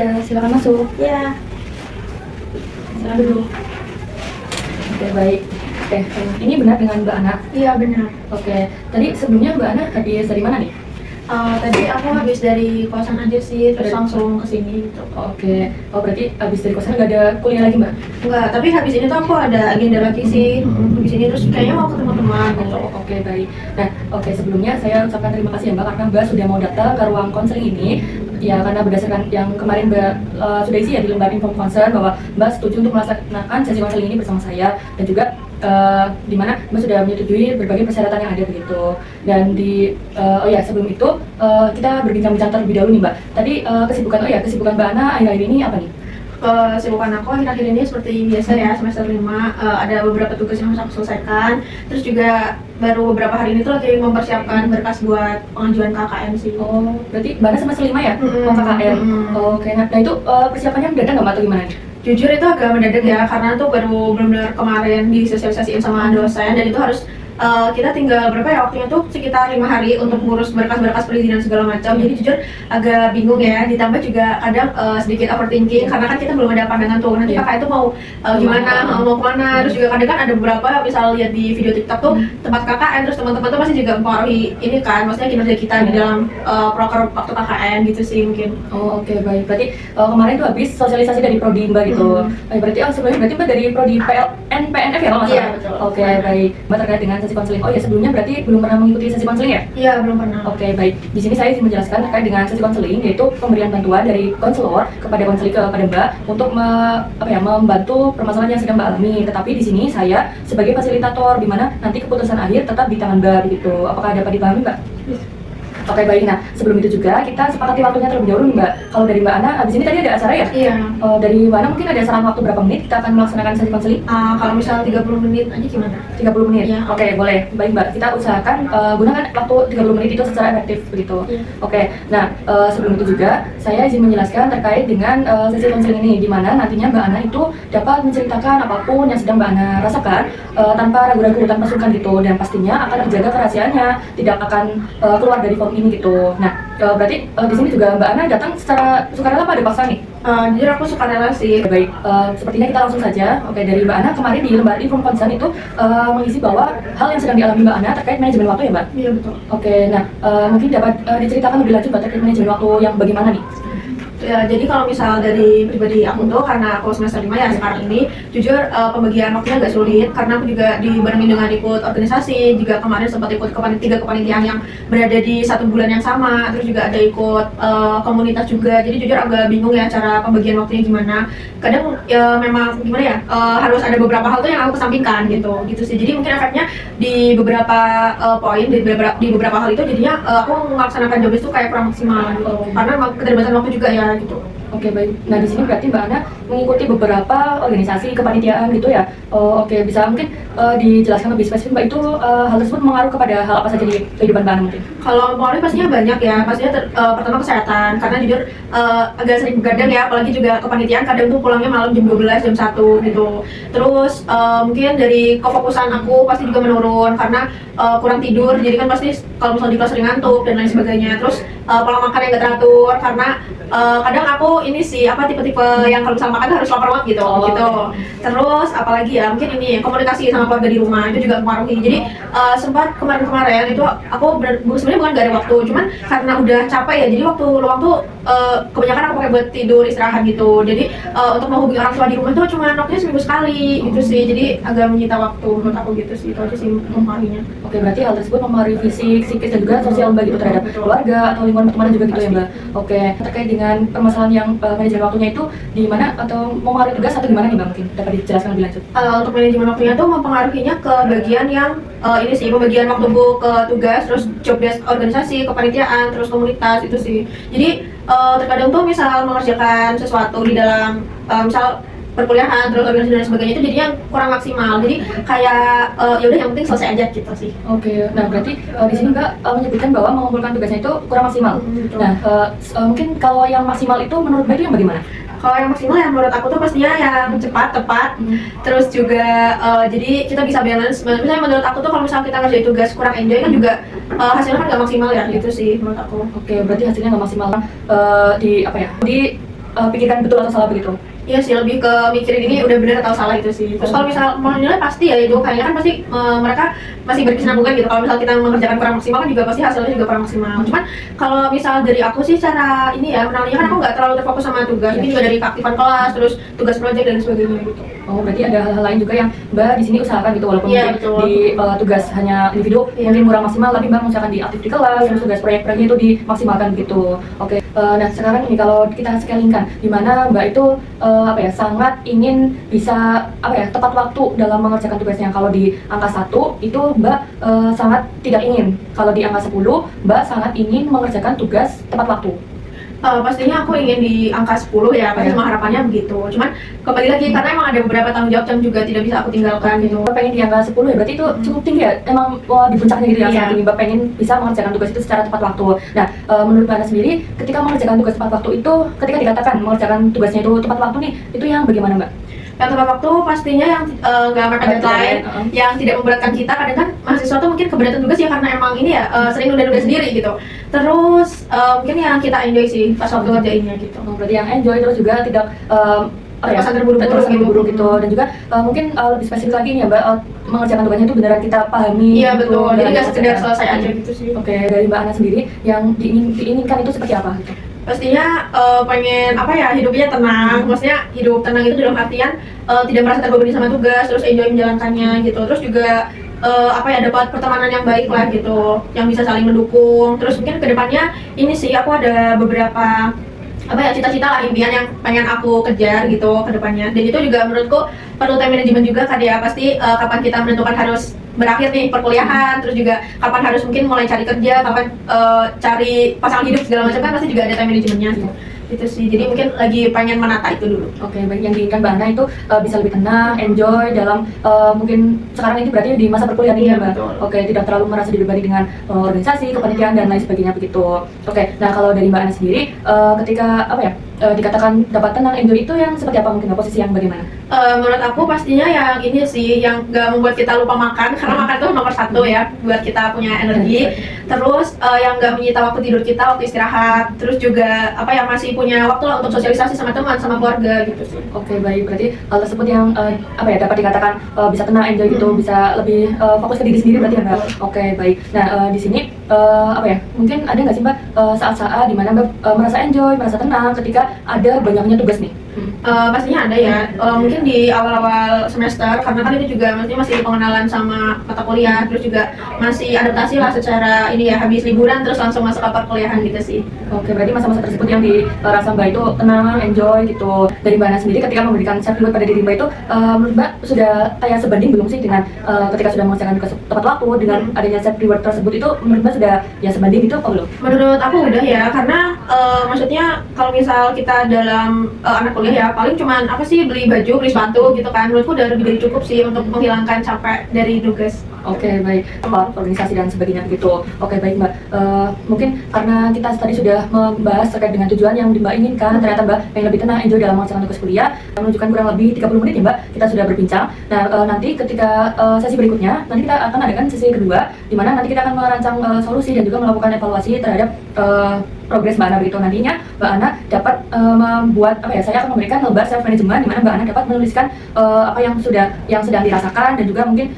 Ya, silakan masuk. Ya, Silakan dulu. Oke, baik. Oke, ini benar dengan Mbak Ana? iya benar. Oke, tadi sebelumnya Mbak Ana habis dari mana nih? Tadi aku habis dari kosan aja sih, terus langsung ke sini gitu. Oke, oh berarti habis dari kosan nggak ada kuliah lagi Mbak? Enggak, tapi habis ini tuh aku ada agenda lagi sih. Habis ini terus kayaknya mau ketemu teman gitu. Oh, oke, baik. Nah, oke, sebelumnya saya ucapkan terima kasih ya Mbak karena Mbak sudah mau datang ke ruang konseling ini. Ya, karena berdasarkan yang kemarin Mbak sudah isi ya di lembar info konser bahwa Mbak setuju untuk melaksanakan sesi konseling ini bersama saya, dan juga di mana Mbak sudah menyetujui berbagai persyaratan yang ada begitu. Dan oh ya, sebelum itu kita berbincang-bincang terlebih dahulu nih Mbak. Tadi kesibukan Mbak Ana akhir-akhir ini apa nih? Kesibukan aku akhir-akhir ini seperti biasa ya, semester 5 ada beberapa tugas yang harus aku selesaikan. Terus juga baru beberapa hari ini tuh lagi mempersiapkan berkas buat pengajuan KKN sih. Oh, berarti Mbak Ana semester 5 ya? Oh, KKN. Oke, nah itu persiapannya mendadak nggak Mbak atau gimana nih? Jujur itu agak mendadak ya, karena tuh baru benar-benar kemarin disosialisasiin sama dosen, dan itu harus kita tinggal berapa ya waktunya tuh sekitar 5 hari untuk ngurus berkas-berkas perizinan segala macam. Jadi jujur agak bingung ya, ditambah juga kadang sedikit overthinking karena kan kita belum ada pandangan tuh nanti kakak itu mau gimana, mau kemana. Terus juga kadang kan ada beberapa misal lihat di video TikTok tuh tempat KKN, terus teman-teman tuh masih juga mempengaruhi ini kan, maksudnya kinerja kita di dalam proker waktu KKN gitu sih mungkin. Oh, oke, baik. Berarti kemarin tuh habis sosialisasi dari Prodi Mbak gitu. Berarti sebelumnya berarti Mbak dari Prodi PLN PNF ya kalau nggak salah? Iya, betul. Oke, baik. Mbak terkait dengan sesi konseling. Oh ya, sebelumnya berarti belum pernah mengikuti sesi konseling ya? Iya, belum pernah. Oke, baik. Di sini saya ingin menjelaskan terkait dengan sesi konseling, yaitu pemberian bantuan dari konselor kepada konseling kepada Mbak untuk membantu permasalahan yang sedang Mbak alami. Tetapi di sini saya sebagai fasilitator, di mana nanti keputusan akhir tetap di tangan Mbak begitu. Apakah dapat dipahami Mbak? Oke, baik. Nah, sebelum itu juga kita sepakati waktunya terlebih dahulu nih Mbak. Kalau dari Mbak Ana, abis ini tadi ada acara ya? Iya. Dari Mbak Ana mungkin ada saran waktu berapa menit kita akan melaksanakan sesi konseling? Kalau misal 30 menit aja gimana? 30 menit? Iya. Oke, boleh. Baik Mbak, kita usahakan gunakan waktu 30 menit itu secara efektif begitu. Iya. Oke, nah sebelum itu juga saya izin menjelaskan terkait dengan sesi konseling ini, di mana nantinya Mbak Ana itu dapat menceritakan apapun yang sedang Mbak Ana rasakan tanpa ragu-ragu, tanpa sungkan gitu, dan pastinya akan terjaga kerahasiaannya, tidak akan keluar dari forum ini gitu. Nah, berarti di sini juga Mbak Ana datang secara sukarela apa ada paksa nih? Jujur aku suka relasi. Baik, sepertinya kita langsung saja. Oke, dari Mbak Ana kemarin di lembar info konsen itu mengisi bahwa hal yang sedang dialami Mbak Ana terkait manajemen waktu ya Mbak? Iya, betul. Oke, nah mungkin dapat diceritakan lebih lanjut Mbak terkait manajemen waktu yang bagaimana nih? Ya, jadi kalau misal dari pribadi aku tuh, karena aku semester 5 ya sekarang ini, jujur pembagian waktunya agak sulit karena aku juga dibarengi dengan ikut organisasi, juga kemarin sempat ikut tiga kepanitiaan yang berada di satu bulan yang sama, terus juga ada ikut komunitas juga. Jadi jujur agak bingung ya cara pembagian waktunya gimana. Kadang ya memang gimana ya, harus ada beberapa hal tuh yang aku kesampingkan gitu sih. Jadi mungkin efeknya di beberapa poin, di beberapa hal itu jadinya aku melaksanakan job itu kayak kurang maksimal gitu. Karena memang keterbatasan waktu juga ya gitu. Oke, baik. Nah, di sini berarti Mbak Ana mengikuti beberapa organisasi kepanitiaan gitu ya. Oke, bisa mungkin dijelaskan lebih spesifik Mbak, itu hal tersebut mengaruh kepada hal apa saja di kehidupan Mbak Ana mungkin? Kalau mempengaruhi pastinya banyak ya. Pastinya pertama kesehatan, karena jujur agak sering begadang ya, apalagi juga kepanitiaan kadang tuh pulangnya malam jam 12, jam 1 gitu. Terus mungkin dari kefokusan aku pasti juga menurun karena kurang tidur. Jadi kan pasti kalau misalnya di kelas sering ngantuk dan lain sebagainya. Terus pola makan yang gak teratur karena kadang aku ini sih tipe-tipe yang kalau misalnya makan tuh harus lapar banget gitu. Gitu. Terus apalagi ya, mungkin ini komunikasi sama keluarga di rumah itu juga mempengaruhi. Jadi sempat kemarin-kemarin itu aku sebenarnya bukan gak ada waktu, cuman karena udah capek ya, jadi waktu luang tuh kebanyakan aku pakai buat tidur, istirahat gitu. Jadi untuk menghubungi orang tua di rumah tuh cuma waktunya seminggu sekali gitu sih. Jadi agak menyita waktu menurut aku gitu sih. Itu aja sih mempengaruhinya. Oke, berarti hal tersebut mempengaruhi fisik, psikis, dan juga sosial Mbak gitu terhadap keluarga atau lingkungan pertemanan juga gitu ya Mbak? Oke, terkait dengan permasalahan yang manajemen waktunya itu di mana atau mempengaruhi tugas atau gimana nih Mbak, mungkin dapat dijelaskan lebih lanjut? Untuk manajemen waktunya tuh mempengaruhinya ke bagian yang ini sih, pembagian waktuku ke tugas, terus job desk organisasi, kepanitiaan, terus komunitas itu sih. Jadi terkadang tuh misal mengerjakan sesuatu di dalam misal perkuliahan, terus organisasi dan sebagainya itu jadinya kurang maksimal. Jadi kayak ya udah yang penting selesai aja gitu sih. Oke, nah berarti di sini Mbak menyebutkan bahwa mengumpulkan tugasnya itu kurang maksimal. Nah, mungkin kalau yang maksimal itu menurut Mbak itu yang bagaimana? Kalau yang maksimal ya menurut aku tuh pastinya yang cepat, tepat. Terus juga jadi kita bisa balance. Misalnya menurut aku tuh kalau misalnya kita ngerjain tugas kurang enjoy kan juga hasilnya kan nggak maksimal ya, gitu sih menurut aku. Oke, berarti hasilnya nggak maksimal di pikirkan betul atau salah begitu. Iya sih, lebih ke mikirin ini udah bener atau salah itu sih. Terus kalau misal mau nilai pasti ya itu kayaknya kan pasti mereka masih berkesinambungan gitu. Kalau misal kita mengerjakan kurang maksimal kan juga pasti hasilnya juga kurang maksimal. Cuman kalau misal dari aku sih cara ini ya menalnya kan aku nggak terlalu terfokus sama tugas. Mungkin juga dari keaktifan kelas, terus tugas proyek dan sebagainya gitu. Oh, berarti ada hal-hal lain juga yang Mbak di sini usahakan gitu, walaupun Iya, mungkin betul. di tugas hanya individu mungkin kurang maksimal, tapi Mbak mengusahakan di aktif di kelas, terus tugas proyek-proyeknya itu dimaksimalkan gitu. Oke, nah sekarang ini kalau kita scalingkan, di mana Mbak itu sangat ingin bisa tepat waktu dalam mengerjakan tugasnya. Kalau di angka 1 itu Mbak sangat tidak ingin. Kalau di angka 10 Mbak sangat ingin mengerjakan tugas tepat waktu. Pastinya aku ingin di angka 10 ya, pasti semua harapannya begitu. Cuman kembali lagi karena emang ada beberapa tanggung jawab yang juga tidak bisa aku tinggalkan gitu. Mbak pengen di angka 10 ya, berarti itu cukup tinggi ya? Emang di puncaknya gitu ya, saat ini Mbak pengen bisa mengerjakan tugas itu secara tepat waktu. Nah, menurut Mbak Ana sendiri, ketika mengerjakan tugas tepat waktu itu, ketika dikatakan mengerjakan tugasnya itu tepat waktu nih, itu yang bagaimana Mbak? Yang tepat waktu pastinya yang nggak mepet deadline, yang tidak memberatkan kita. Kadang kan mahasiswa tuh mungkin keberatan tugas ya karena emang ini ya sering nunda-nunda sendiri gitu. Terus mungkin yang kita enjoy sih pas waktu ngerjainnya gitu. Berarti yang enjoy, terus juga tidak terkesan terburu-buru gitu. Dan juga mungkin lebih spesifik lagi nih ya Mbak, mengerjakan tugasnya itu beneran kita pahami. Iya betul, jadi nggak sekedar selesai selesai aja gitu sih. Oke, dari Mbak Ana sendiri yang diinginkan itu seperti apa gitu? Pastinya pengen hidupnya tenang. Maksudnya hidup tenang itu dalam artian tidak merasa terbebani sama tugas, terus enjoy menjalankannya gitu. Terus juga dapat pertemanan yang baik lah gitu, yang bisa saling mendukung. Terus mungkin kedepannya ini sih aku ada beberapa cita-cita lah, impian yang pengen aku kejar gitu ke depannya. Dan itu juga menurutku perlu time management juga kan ya. Pasti kapan kita menentukan harus berakhir nih perkuliahan, terus juga kapan harus mungkin mulai cari kerja, kapan cari pasangan hidup segala macam kan pasti juga ada time managementnya gitu. Itu sih, jadi mungkin lagi pengen menata itu dulu. Oke, baik, yang diinginkan Mbak Ana itu bisa lebih tenang, enjoy dalam mungkin sekarang ini berarti di masa perkuliahan ini ya Mbak. Betul. Oke, tidak terlalu merasa dibebani dengan organisasi, kepanitiaan dan lain sebagainya begitu. Oke, nah kalau dari Mbak Ana sendiri, ketika dikatakan dapat tenang, enjoy itu yang seperti apa mungkin posisi yang bagaimana? Menurut aku pastinya yang ini sih, yang gak membuat kita lupa makan, karena makan tuh nomor 1 ya buat kita punya energi. Terus yang gak menyita waktu tidur kita, waktu istirahat. Terus juga masih punya waktu lah untuk sosialisasi sama teman, sama keluarga gitu sih. Oke, baik, berarti hal tersebut yang dapat dikatakan bisa tenang, enjoy gitu, bisa lebih fokus ke diri sendiri berarti ya Mbak. Oke, baik. Nah, di sini mungkin ada nggak sih Mbak saat-saat di mana Mbak merasa enjoy, merasa tenang ketika ada banyaknya tugas nih? Pastinya ada ya, mungkin di awal-awal semester karena kan itu juga maksudnya masih pengenalan sama mata kuliah, terus juga masih adaptasi lah secara ini ya, habis liburan terus langsung masuk ke perkuliahan gitu sih. Oke, berarti masa-masa tersebut yang dirasa Mbak itu tenang, enjoy gitu. Dari Mbak Ana sendiri ketika memberikan self reward pada diri Mbak itu, menurut Mbak sudah kayak sebanding belum sih dengan ketika sudah mengerjakan tugas tepat waktu dengan adanya self reward tersebut, itu menurut Mbak sudah ya sebanding gitu apa belum? Menurut aku udah ya, karena maksudnya kalau misal kita dalam anak kuliah ya paling cuman beli baju, beli sepatu gitu kan. Menurutku udah lebih dari cukup sih untuk menghilangkan capek dari tugas. Oke, baik, organisasi dan sebagainya begitu. Oke, baik Mbak, mungkin karena kita tadi sudah membahas terkait dengan tujuan yang Mbak inginkan, ternyata Mbak pengen lebih tenang, enjoy dalam mengerjakan tugas kuliah, menunjukkan kurang lebih 30 menit ya Mbak, kita sudah berbincang. Nah, nanti ketika sesi berikutnya, nanti kita akan adakan sesi kedua, di mana nanti kita akan merancang solusi dan juga melakukan evaluasi terhadap progres Mbak Ana begitu. Nantinya Mbak Ana dapat membuat saya akan memberikan lembar self management di mana Mbak Ana dapat menuliskan apa yang sedang dirasakan dan juga mungkin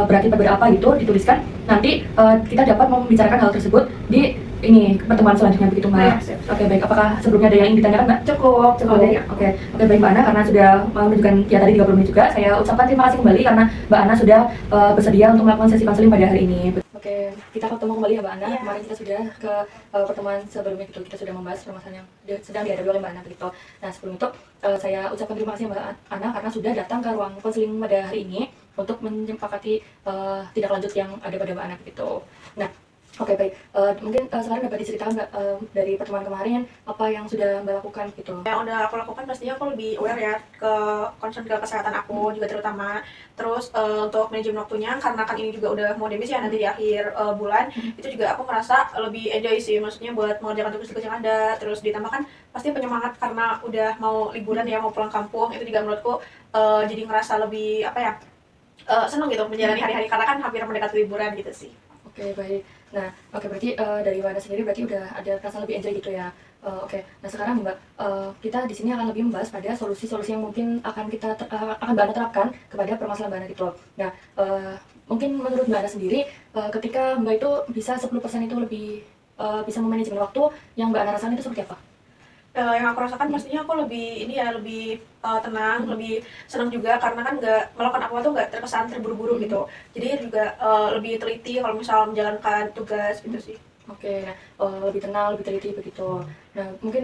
berakibat pada apa gitu dituliskan. Nanti kita dapat membicarakan hal tersebut di ini pertemuan selanjutnya begitu Mbak. Oke, baik, apakah sebelumnya ada yang ingin ditanyakan Mbak? Cukup deh. Oke, baik Mbak Ana, karena sudah menunjukkan ya tadi 30 menit juga, saya ucapkan terima kasih kembali karena Mbak Ana sudah bersedia untuk melakukan sesi konseling pada hari ini. Oke, kita ketemu kembali ya Mbak Ana. Kemarin kita sudah ke pertemuan sebelumnya gitu, kita sudah membahas permasalahan yang sedang dihadapi oleh Mbak Ana begitu. Nah, sebelum itu saya ucapkan terima kasih Mbak Ana karena sudah datang ke ruang konseling pada hari ini untuk menyepakati tindak lanjut yang ada pada Mbak Ana begitu. Nah, oke, baik, mungkin sekarang dapat diceritakan Mbak dari pertemuan kemarin apa yang sudah Mbak lakukan gitu? Yang udah aku lakukan pastinya aku lebih aware ya ke concern ke kesehatan aku juga terutama. Terus untuk manajemen waktunya karena kan ini juga udah mau demis ya nanti di akhir bulan, itu juga aku merasa lebih enjoy sih, maksudnya buat mengerjakan tugas-tugas yang ada. Terus ditambah kan pasti penyemangat karena udah mau liburan ya, mau pulang kampung, itu juga menurutku jadi ngerasa lebih seneng gitu menjalani hari-hari karena kan hampir mendekati liburan gitu sih. Oke, baik. Nah, oke, berarti dari Mbak Ana sendiri berarti udah ada perasaan lebih enjoy gitu ya. Oke. Nah sekarang nih Mbak, kita di sini akan lebih membahas pada solusi-solusi yang mungkin akan akan Mbak Ana terapkan kepada permasalahan Mbak Ana gitu loh. Nah, mungkin menurut Mbak Ana sendiri, ketika Mbak itu bisa 10% itu lebih bisa memanajemen waktu, yang Mbak Ana rasakan itu seperti apa? Yang aku rasakan pastinya aku lebih ini ya, lebih tenang, lebih senang juga karena kan nggak melakukan apa tuh nggak terkesan terburu-buru gitu. Jadi juga lebih teliti kalau misal menjalankan tugas gitu sih. Oke, nah, lebih tenang, lebih teliti begitu. Nah, mungkin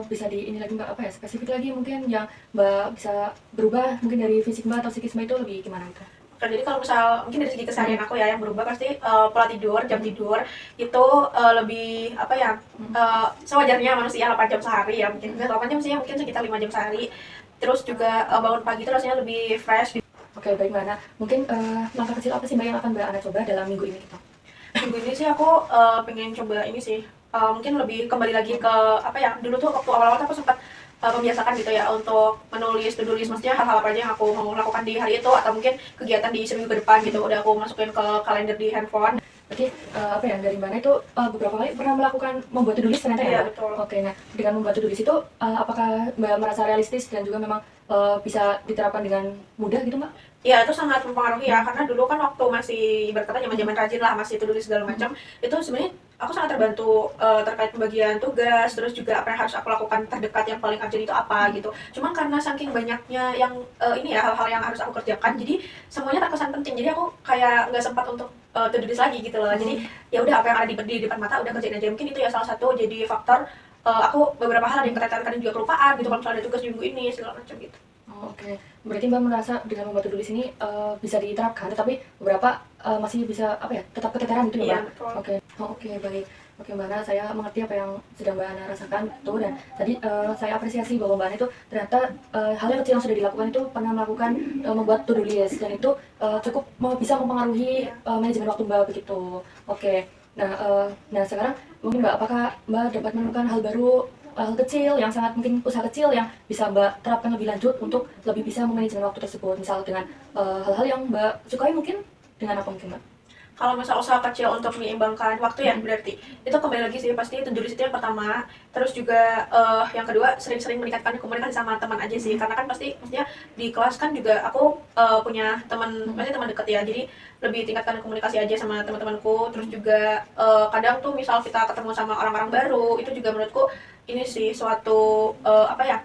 bisa di ini lagi Mbak, apa ya, spesifik lagi mungkin yang Mbak bisa berubah mungkin dari fisik Mbak atau psikis Mbak itu lebih gimana itu? Nah, jadi kalau misal mungkin dari segi keseharian aku ya yang berubah pasti pola tidur, jam tidur itu lebih apa ya, sewajarnya manusia 8 jam sehari ya, mungkin nggak 8 jam sih ya, mungkin sekitar 5 jam sehari. Terus juga bangun pagi itu rasanya lebih fresh. Oke, baik Mbak Ana. Mungkin langkah kecil apa sih Mbak yang akan Mbak Ana coba dalam minggu ini gitu? Minggu ini sih aku pengen coba ini sih, mungkin lebih kembali lagi ke apa ya, dulu tuh waktu awal-awal tuh aku sempat membiasakan gitu ya untuk menulis to do list, maksudnya hal-hal apa aja yang aku mau lakukan di hari itu atau mungkin kegiatan di seminggu ke depan gitu udah aku masukin ke kalender di handphone. Berarti apa ya, dari mana itu beberapa kali pernah melakukan membuat to-do list ternyata Iya, ya? betul. Oke, nah dengan membuat to-do list itu apakah Mbak merasa realistis dan juga memang bisa diterapkan dengan mudah gitu Mbak? Iya, itu sangat mempengaruhi ya, karena dulu kan waktu masih ibarat kata zaman-zaman rajin lah, masih to-do list segala macam, itu sebenarnya aku sangat terbantu terkait pembagian tugas, terus juga apa yang harus aku lakukan terdekat yang paling urgent itu apa gitu. Cuman karena saking banyaknya yang ini ya hal-hal yang harus aku kerjakan, jadi semuanya terkesan penting. Jadi aku kayak nggak sempat untuk to-do list lagi gitu loh. Jadi ya udah apa yang ada di depan mata udah kerjain aja. Mungkin itu ya salah satu jadi faktor aku beberapa hal ada yang kadang juga kelupaan gitu kalau misalnya ada tugas di minggu ini segala macam gitu. Oh, oke. Berarti Mbak merasa dengan membuat to-do list ini bisa diterapkan, tetapi beberapa masih bisa apa ya, tetap keteteran gitu ya Iya, Mbak? betul. Oke, oh, oke baik. Oke Mbak Ana, saya mengerti apa yang sedang Mbak Ana rasakan itu, dan tadi saya apresiasi bahwa Mbak Ana itu ternyata hal yang kecil yang sudah dilakukan itu pernah melakukan membuat to-do list, dan itu cukup bisa mempengaruhi manajemen waktu Mbak begitu. Oke. Nah sekarang mungkin Mbak, apakah Mbak dapat menemukan hal baru, hal kecil yang sangat mungkin usaha kecil yang bisa Mbak terapkan lebih lanjut untuk lebih bisa memanajemen waktu tersebut, misal dengan hal-hal yang Mbak sukai mungkin, dengan apa mungkin Mbak? Kalau misal usaha kecil untuk menyeimbangkan waktu ya berarti itu kembali lagi sih pasti to do list itu yang pertama, terus juga yang kedua sering-sering meningkatkan komunikasi sama teman aja sih, karena kan pasti maksudnya di kelas kan juga aku punya teman, maksudnya teman deket ya, jadi lebih tingkatkan komunikasi aja sama teman-temanku. Terus juga kadang tuh misal kita ketemu sama orang-orang baru itu juga menurutku ini sih suatu apa ya,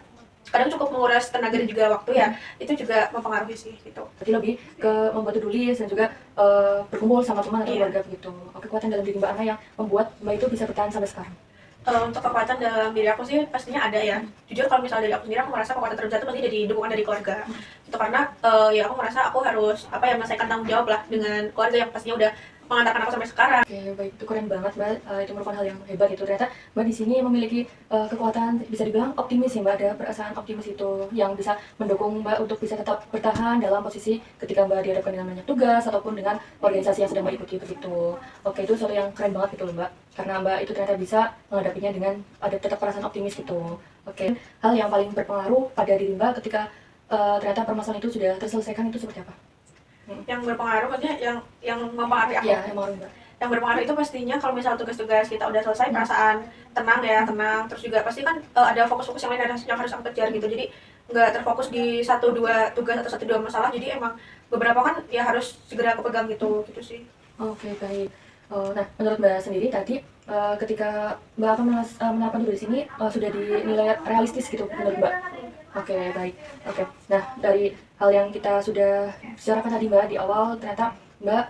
kadang cukup menguras tenaga dan juga waktu ya, itu juga mempengaruhi sih gitu. Berarti lebih ke membuat to-do list dan juga berkumpul sama teman atau Iya. keluarga begitu. Kekuatan dalam diri Mbak Ana yang membuat Mbak itu bisa bertahan sampai sekarang. Untuk kekuatan dalam diri aku sih pastinya ada ya. Jujur kalau misalnya dari aku sendiri, aku merasa kekuatan terbesar itu pasti dari dukungan dari keluarga. Itu karena ya aku merasa aku harus apa ya, menyelesaikan tanggung jawab lah dengan keluarga yang pastinya udah mengantarkan aku sampai sekarang. Oke, baik, itu keren banget Mbak. Itu merupakan hal yang hebat itu. Ternyata Mbak di sini memiliki kekuatan, bisa dibilang optimis ya Mbak. Ada perasaan optimis itu yang bisa mendukung Mbak untuk bisa tetap bertahan dalam posisi ketika Mbak dihadapkan dengan banyak tugas ataupun dengan organisasi yang sedang Mbak ikuti begitu. Oke, itu sesuatu yang keren banget gitu loh Mbak. Karena Mbak itu ternyata bisa menghadapinya dengan ada tetap perasaan optimis gitu. Oke, hal yang paling berpengaruh pada diri Mbak ketika ternyata permasalahan itu sudah terselesaikan itu seperti apa? Yang berpengaruh maksudnya yang mempengaruhi aku. Iya, yang mengaruhi Mbak. Yang berpengaruh itu pastinya kalau misal tugas-tugas kita udah selesai, perasaan tenang ya, tenang. Terus juga pasti kan ada fokus-fokus yang lain yang harus aku kejar gitu. Jadi nggak terfokus di 1-2 tugas atau 1-2 masalah. Jadi emang beberapa kan ya harus segera aku pegang gitu sih. Oke, baik. Nah, menurut Mbak sendiri tadi ketika Mbak akan menerapkan di sini sudah dinilai realistis gitu menurut Mbak. Oke, baik. Oke. Nah, dari hal yang kita sudah bicarakan tadi Mbak di awal, ternyata Mbak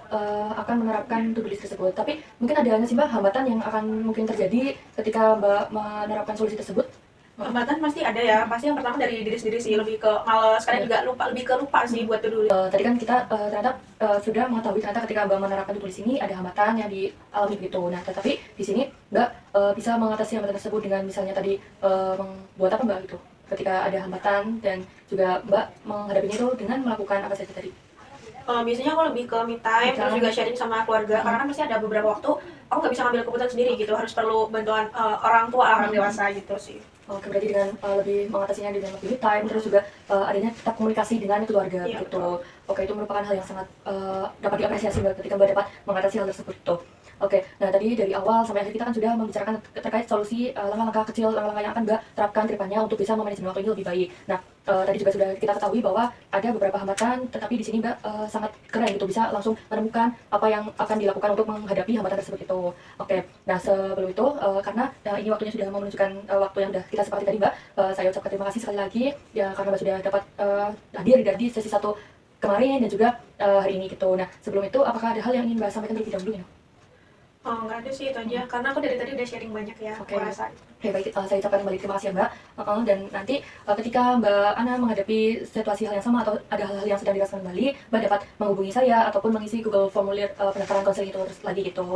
akan menerapkan to-do list tersebut. Tapi mungkin ada nggak sih Mbak hambatan yang akan mungkin terjadi ketika Mbak menerapkan solusi tersebut? Hambatan pasti ada ya. Pasti yang pertama dari diri sendiri sih, lebih ke males, kadang juga lupa, lebih ke lupa sih buat to-do list. Tadi kan kita ternyata sudah mengetahui ternyata ketika Mbak menerapkan to-do list ini ada hambatan yang dialami begitu. Nah, tetapi di sini Mbak bisa mengatasi hambatan tersebut dengan misalnya tadi membuat apa Mbak gitu? Ketika ada hambatan dan juga Mbak menghadapinya itu dengan melakukan apa saja tadi? Biasanya aku lebih ke me time, terus juga sharing sama keluarga, karena kan pasti ada beberapa waktu aku nggak bisa ngambil keputusan sendiri gitu, harus perlu bantuan orang tua, orang dewasa gitu sih. Oke, berarti dengan lebih mengatasinya dengan lebih me time, terus juga adanya tetap komunikasi dengan keluarga Iya, gitu. Oke, itu merupakan hal yang sangat dapat diapresiasi Mbak ketika Mbak dapat mengatasi hal tersebut itu. Oke, nah tadi dari awal sampai akhir kita kan sudah membicarakan terkait solusi langkah-langkah kecil, langkah-langkah yang akan Mbak terapkan ke depannya untuk bisa memanajemen waktu ini lebih baik. Nah, tadi juga sudah kita ketahui bahwa ada beberapa hambatan, tetapi di sini Mbak sangat keren gitu, bisa langsung menemukan apa yang akan dilakukan untuk menghadapi hambatan tersebut itu. Oke, nah sebelum itu karena ini waktunya sudah mau menunjukkan waktu yang sudah kita sepakati tadi Mbak, saya ucapkan terima kasih sekali lagi ya karena Mbak sudah dapat hadir di sesi 1 kemarin dan juga hari ini gitu. Nah, sebelum itu apakah ada hal yang ingin Mbak sampaikan terlebih dahulu ya? Oh, nggak ada sih, itu aja. Karena aku dari tadi udah sharing banyak ya, Oke. aku rasa. Oke, baik, saya ucapkan kembali terima kasih ya Mbak. Dan nanti ketika Mbak Ana menghadapi situasi hal yang sama atau ada hal-hal yang sedang dirasakan kembali, Mbak dapat menghubungi saya ataupun mengisi Google formulir pendaftaran konseling itu lagi gitu.